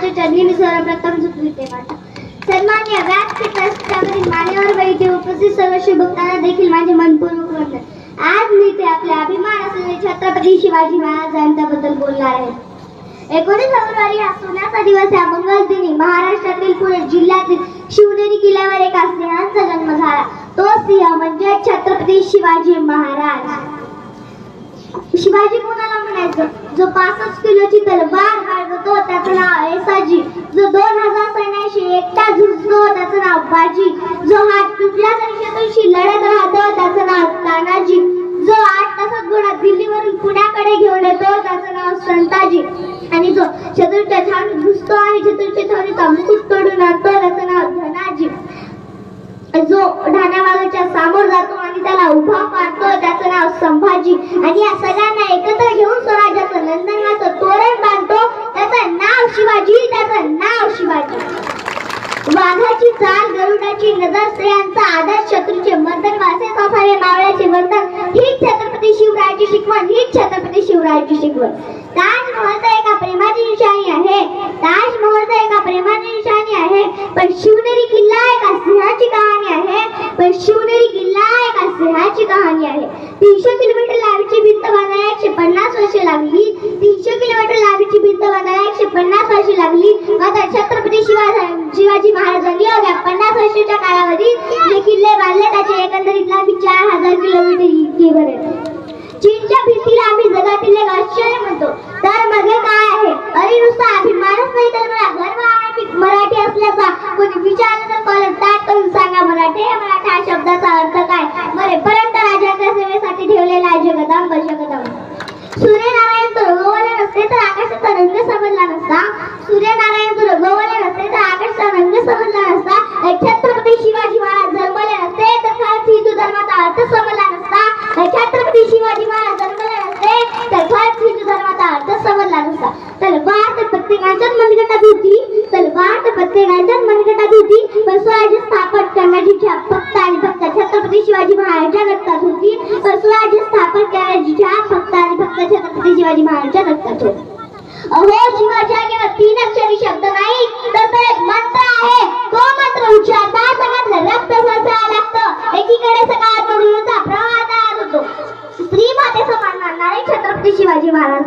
महाराजांच्या चरणी मी सर्वप्रथम झुकविते माता. सन्मान्य व्यासपीठावरील मान्यवर वैद्य उपस्थित सर्व शिवभक्तांना देखील माझे मनपूर्वक वंदन. आज मी ते आपल्या अभिमान असलेले छत्रपती शिवाजी महाराजांच्याबद्दल बोलणार आहे. 19 फेब्रुवारी हा सोन्याचा दिवस. या मंगल दिनी महाराष्ट्रातील पुणे जिल्ह्यातील शिवनेरी किल्ल्यावर एका सिंहाचा जन्म झाला. तो सिंह म्हणजे छत्रपती शिवाजी महाराज. शिवाजी कोणाला म्हणायचं? जो 65 किलोची तलवार बाळगतो त्याचं नाव ऐसाजी. जो 2000 सैन्याशी एकटा झुंजतो त्याचं नाव बाजी. जो हात तुटला तरी शत्रूशी लढत राहतो त्याचं नाव तानाजी. जो 8 तासात घोडा दिल्लीवरून पुण्याकडे घेऊन येतो त्याचं नाव संताजी. आणि जो शत्रूच्या छावणीत घुसतो आणि शत्रूच्या छावणीचा मुकुट तोडून आणतो त्याचं नाव धनाजी. जो ढाण्यावाल्याच्या समोर जातो आणि त्याला उभा पाडतो त्याचं नाव संभाजी. आणि या सगळ्यांना एकत्र घेऊन स्वराज्याचं नंदनवाचं तोरण बांधतो त्याचं नाव शिवाजी. त्याचं नाव शिवाजी. वाघाची चाल, गरुडाची नजर, स्त्रियांचा आदर, शत्रूचे मर्दन, वासेच असावे मावळ्याचे वर्तन, हीच छत्रपती शिवरायाची शिकवण. हीच छत्रपती शिवरायाची शिकवण. ताजमहल तर एका प्रेमाची निशाणी आहे. ताजमहल तर एका प्रेमाची निशाणी आहे. पण शिवनेरी किल्ला एका सिंहाची कहाणी आहे. पण शिवनेरी किल्ला एका सिंहाची कहाणी आहे. 300 किलोमीटर लांबीची भिंत बांधायला 150 वर्षे लागली. 300 किलोमीटर लांबीची भिंत बांधायला 150 वर्षे लागली. मात्र छत्रपती शिवाजी महाराजांनी अवघ्या 50 वर्षाच्या कालावधीत जे किल्ले बांधले त्याची एकंदरीत लांबी 4000 किलोमीटर इतकी भरेल. चीनच्या भिंतीला आम्ही जगातील एक आश्चर्य म्हणतो. तर मध्ये काय आहे? अरे नुसता अभिमानच नाही तर मला गर्व आहे की मराठी असल्याचा. कोणी विचारलं तर कॉलेज ताट करून सांगा मराठी हा शब्दाचा अर्थ काय? मरेपर्यंत राजाच्या सेवेसाठी ठेवलेला आहे जगदांब जगदांब. सूर्यनारायण जर उगवले नसते तर आकाशाचा रंग समजला नसता. सूर्यनारायण जर उगवले नसते तर आकाशाचा रंग समजला नसता. छत्रपती शिवाजी महाराज जन्मले नसते तर खरंच हिंदू धर्माचा अर्थ समजला नसता. छत्रपती शिवाजी महाराज जन्मले नसते तर खरंच हिंदू धर्माचा अर्थ समजला नसता. तलवार तर प्रत्येकाच्याच मनगटात होती. तलवार तर प्रत्येकाच्याच मनगटात होती. पण स्वराज्य स्थापन करण्याची इच्छा फक्त आणि फक्त छत्रपती शिवाजी महाराजांच्या रक्तात होती. पण स्वराज्य स्थापन करण्याची इच्छा फक्त आणि फक्त छत्रपती शिवाजी महाराजांच्या रक्तात होती. अहो शिवाजी केवळ 3 अक्षरी शब्द नाही तर तो एक मंत्र आहे. तो मंत्र उच्चारता सगळ्यात रक्त सळसळायला लागतं. एकीकडे सकाळमधूनचा प्रवाह तयार होतो. स्त्री मातेचं मान मानणारे छत्रपती शिवाजी महाराज.